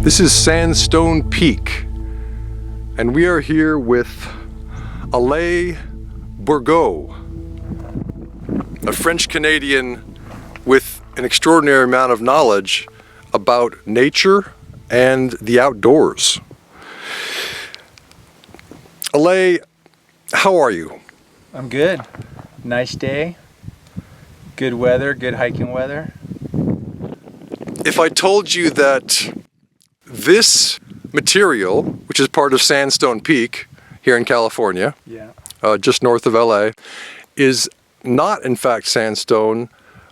This is Sandstone Peak, and we are here with Alain Bourgault, a French-Canadian with an extraordinary amount of knowledge about nature and the outdoors. Alain, how are you? I'm good. Nice day. Good weather, good hiking weather. If I told you that this material, which is part of Sandstone Peak here in California, just north of LA, is not in fact sandstone,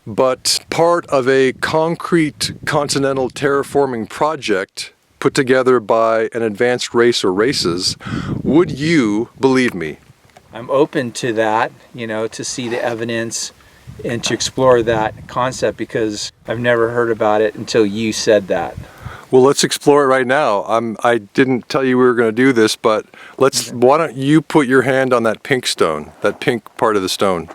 but part of a concrete continental terraforming project put together by an advanced race or races, would you believe me? I'm open to that, to see the evidence and to explore that concept because I've never heard about it until you said that. Well, let's explore it right now. I didn't tell you we were going to do this, but why don't you put your hand on that pink stone, that pink part of the stone,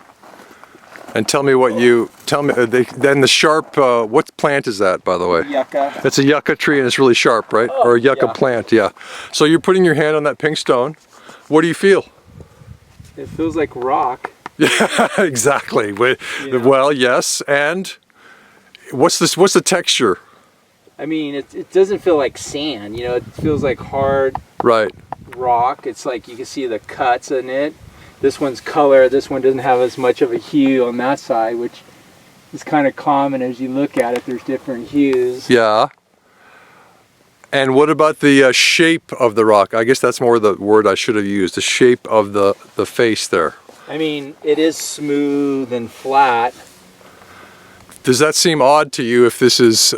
and tell me what then the sharp, what plant is that, by the way? Yucca. It's a yucca tree and it's really sharp, right? Or a yucca plant, yeah. So you're putting your hand on that pink stone. What do you feel? It feels like rock. Yeah, exactly. Well, yes, and what's the texture? I mean, it doesn't feel like sand, it feels like hard rock. It's like you can see the cuts in it. This one's color, this one doesn't have as much of a hue on that side, which is kind of common as you look at it. There's different hues. Yeah. And what about the shape of the rock? I guess that's more the word I should have used, the shape of the face there. I mean, it is smooth and flat. Does that seem odd to you if this is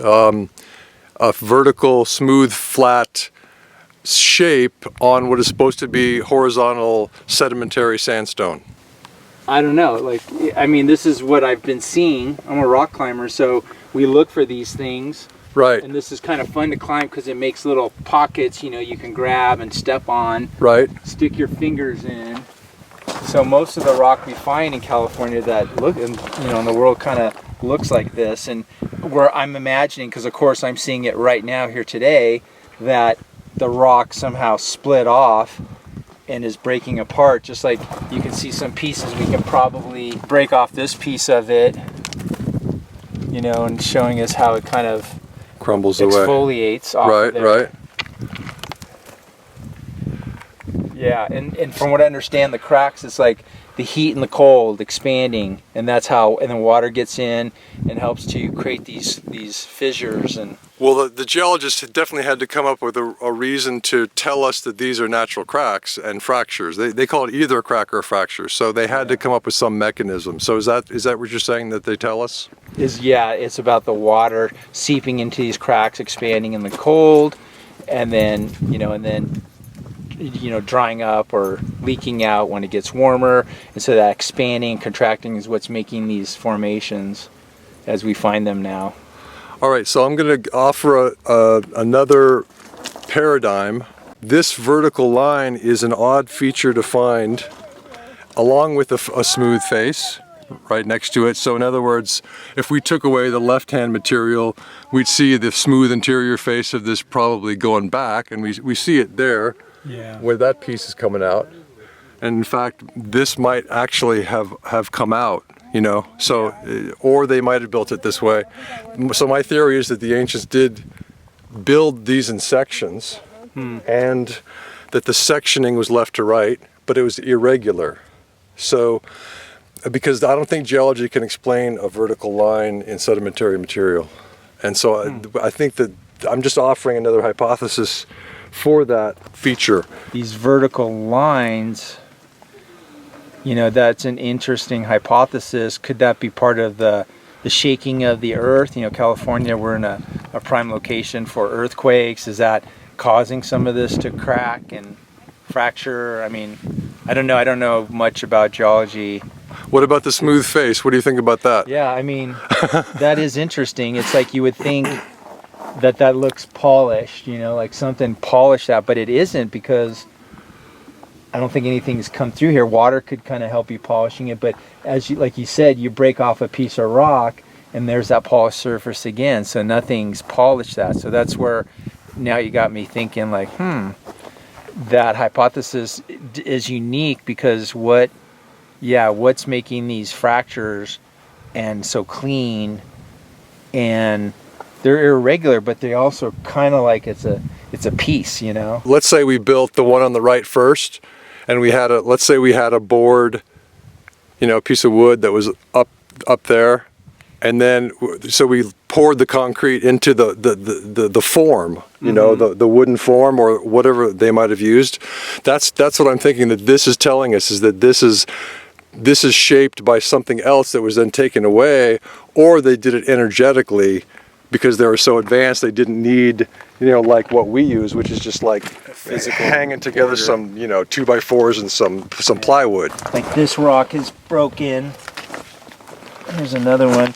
a vertical, smooth, flat shape on what is supposed to be horizontal sedimentary sandstone? I don't know. This is what I've been seeing. I'm a rock climber, so we look for these things. Right. And this is kind of fun to climb because it makes little pockets, you can grab and step on. Right. Stick your fingers in. So most of the rock we find in California that look, in the world kind of looks like this. And where I'm imagining, because of course I'm seeing it right now here today, that the rock somehow split off and is breaking apart. Just like you can see some pieces, we can probably break off this piece of it, and showing us how it kind of crumbles away, exfoliates off of there. Right. Yeah, and from what I understand, the cracks, it's like the heat and the cold expanding, and that's how, and then water gets in and helps to create these fissures. And well, the geologists definitely had to come up with a reason to tell us that these are natural cracks and fractures. They call it either a crack or a fracture, so they had to come up with some mechanism. So is that what you're saying that they tell us? It's about the water seeping into these cracks, expanding in the cold, and then drying up or leaking out when it gets warmer. And so that expanding and contracting is what's making these formations as we find them now. All right, so I'm going to offer another paradigm. This vertical line is an odd feature to find along with a smooth face right next to it. So in other words, if we took away the left-hand material, we'd see the smooth interior face of this probably going back, and we see it there. Yeah. Where that piece is coming out, and in fact this might actually have come out, or they might have built it this way. So my theory is that the ancients did build these in sections, and that the sectioning was left to right, but it was irregular. So because I don't think geology can explain a vertical line in sedimentary material, and so I think that I'm just offering another hypothesis for that feature. These vertical lines, that's an interesting hypothesis. Could that be part of the shaking of the earth? California, we're in a prime location for earthquakes. Is that causing some of this to crack and fracture? I mean, I don't know much about geology. What about the smooth face? What do you think about that? Yeah, I mean, that is interesting. It's like you would think that looks polished, like something polished out, but it isn't, because I don't think anything's come through here. Water could kind of help you polishing it, but like you said, you break off a piece of rock and there's that polished surface again, so nothing's polished that. So that's where now you got me thinking like, that hypothesis is unique because what's making these fractures and so clean, and they're irregular, but they also kind of like it's a piece, you know? Let's say we built the one on the right first, and let's say we had a board, you know, a piece of wood that was up there, and then so we poured the concrete into the form, you know, the wooden form or whatever they might have used. That's what I'm thinking that this is telling us, is that this is shaped by something else that was then taken away, or they did it energetically because they were so advanced they didn't need, you know, like what we use, which is just like hanging together some, you know, 2x4s and some plywood. Like this rock is broken. There's another one.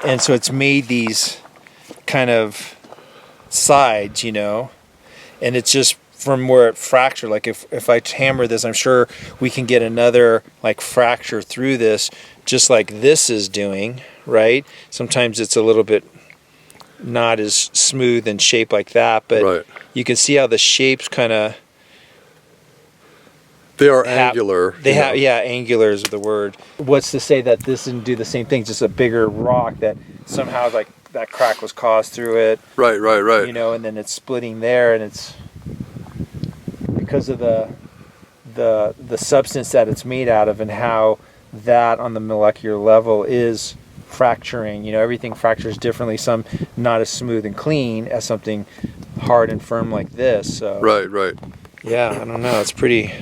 And so it's made these kind of sides, you know, and it's just from where it fractured. Like if I hammer this, I'm sure we can get another like fracture through this, just like this is doing, right? Sometimes it's a little bit not as smooth and shaped like that, but you can see how the shapes kind of, they are angular. Angular is the word. What's to say that this didn't do the same thing, just a bigger rock that somehow like that crack was caused through it. Right. You know, and then it's splitting there, and it's because of the substance that it's made out of, and how that on the molecular level is fracturing. You know, everything fractures differently. Some not as smooth and clean as something hard and firm like this. So. Right. Yeah, I don't know. It's pretty.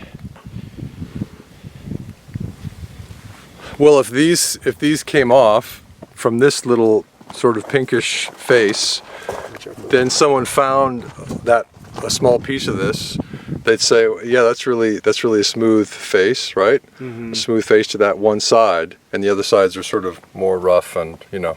Well, if these came off from this little sort of pinkish face, then someone found a small piece of this, they'd say, yeah, that's really a smooth face, right? A smooth face to that one side, and the other sides are sort of more rough and, you know,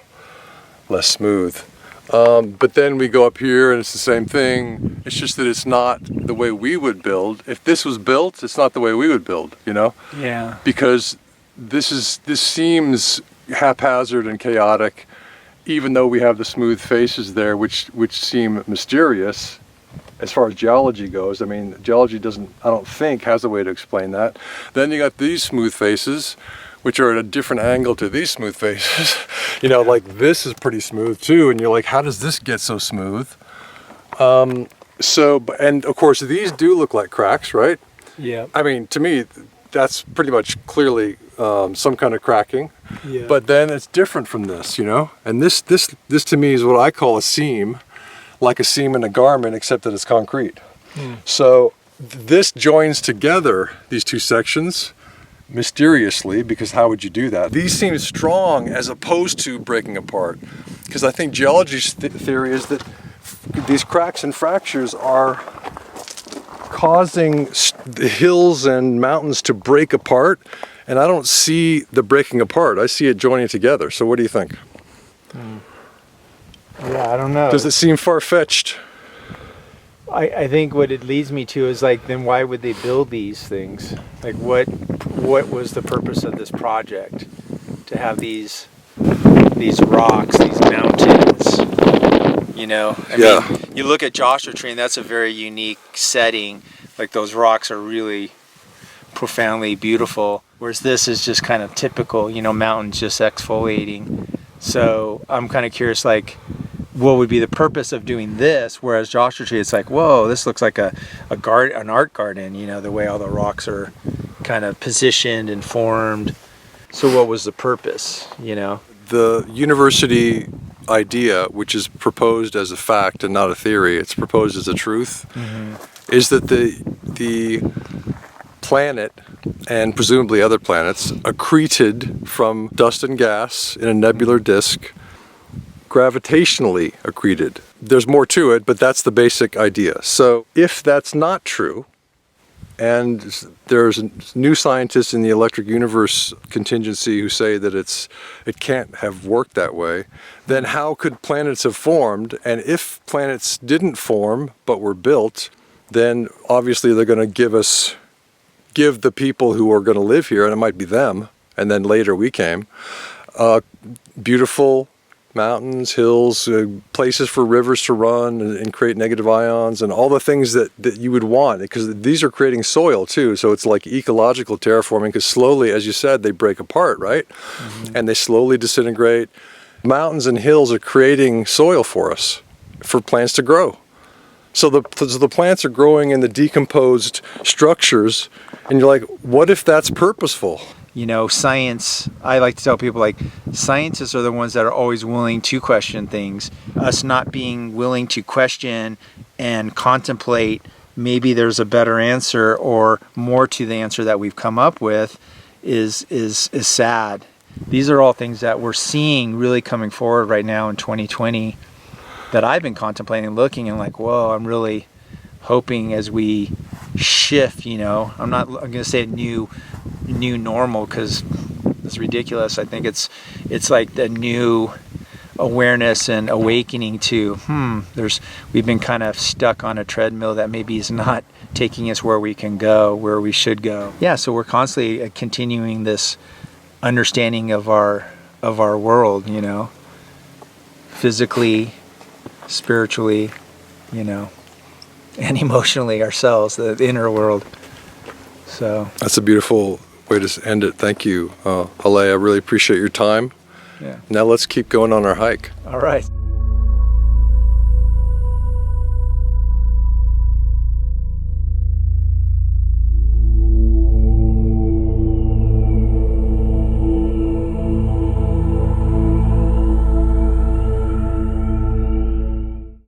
less smooth. But then we go up here and it's the same thing. It's just that it's not the way we would build. If this was built, it's not the way we would build, you know? Yeah. Because this seems haphazard and chaotic, even though we have the smooth faces there, which seem mysterious as far as geology goes. I mean, geology I don't think, has a way to explain that. Then you got these smooth faces, which are at a different angle to these smooth faces. You know, like this is pretty smooth too, and you're like, how does this get so smooth? And of course, these do look like cracks, right? Yeah. I mean, to me, that's pretty much clearly some kind of cracking. Yeah. But then it's different from this, you know? And this to me is what I call a seam, like a seam in a garment, except that it's concrete. So this joins together these two sections mysteriously, because how would you do that? These seem strong as opposed to breaking apart, because I think geology's theory is that these cracks and fractures are causing the hills and mountains to break apart, and I don't see the breaking apart. I see it joining together. So what do you think? Yeah, I don't know. Does it seem far-fetched? I think what it leads me to is like, then why would they build these things? Like what was the purpose of this project? To have these rocks, these mountains, you know? I mean, you look at Joshua Tree and that's a very unique setting. Like those rocks are really profoundly beautiful. Whereas this is just kind of typical, you know, mountains just exfoliating. So I'm kind of curious, like, what would be the purpose of doing this? Whereas Joshua Tree, it's like, whoa, this looks like an art garden, you know, the way all the rocks are kind of positioned and formed. So what was the purpose, you know? The university idea, which is proposed as a fact and not a theory, it's proposed as a truth, is that the planet, and presumably other planets, accreted from dust and gas in a nebular disk, gravitationally accreted. There's more to it, but that's the basic idea. So if that's not true, and there's new scientists in the electric universe contingency who say that it can't have worked that way, then how could planets have formed? And if planets didn't form but were built, then obviously they're going to give the people who are going to live here, and it might be them, and then later we came, beautiful, mountains, hills, places for rivers to run and create negative ions, and all the things that you would want, because these are creating soil too. So it's like ecological terraforming, because slowly, as you said, they break apart, right? And they slowly disintegrate. Mountains and hills are creating soil for us, for plants to grow. So the plants are growing in the decomposed structures, and you're like, what if that's purposeful? You know, science, I like to tell people, like, scientists are the ones that are always willing to question things. Us not being willing to question and contemplate maybe there's a better answer or more to the answer that we've come up with is sad. These are all things that we're seeing really coming forward right now in 2020 that I've been contemplating, looking, and like, whoa, I'm really hoping as we shift, you know, I'm going to say new normal, because it's ridiculous. I think it's like the new awareness and awakening to we've been kind of stuck on a treadmill that maybe is not taking us where we can go, where we should go. Yeah, so we're constantly continuing this understanding of our world, you know, physically, spiritually, you know, and emotionally ourselves, the inner world. So that's a beautiful way to end it. Thank you, Alain. I really appreciate your time. Yeah. Now let's keep going on our hike. All right.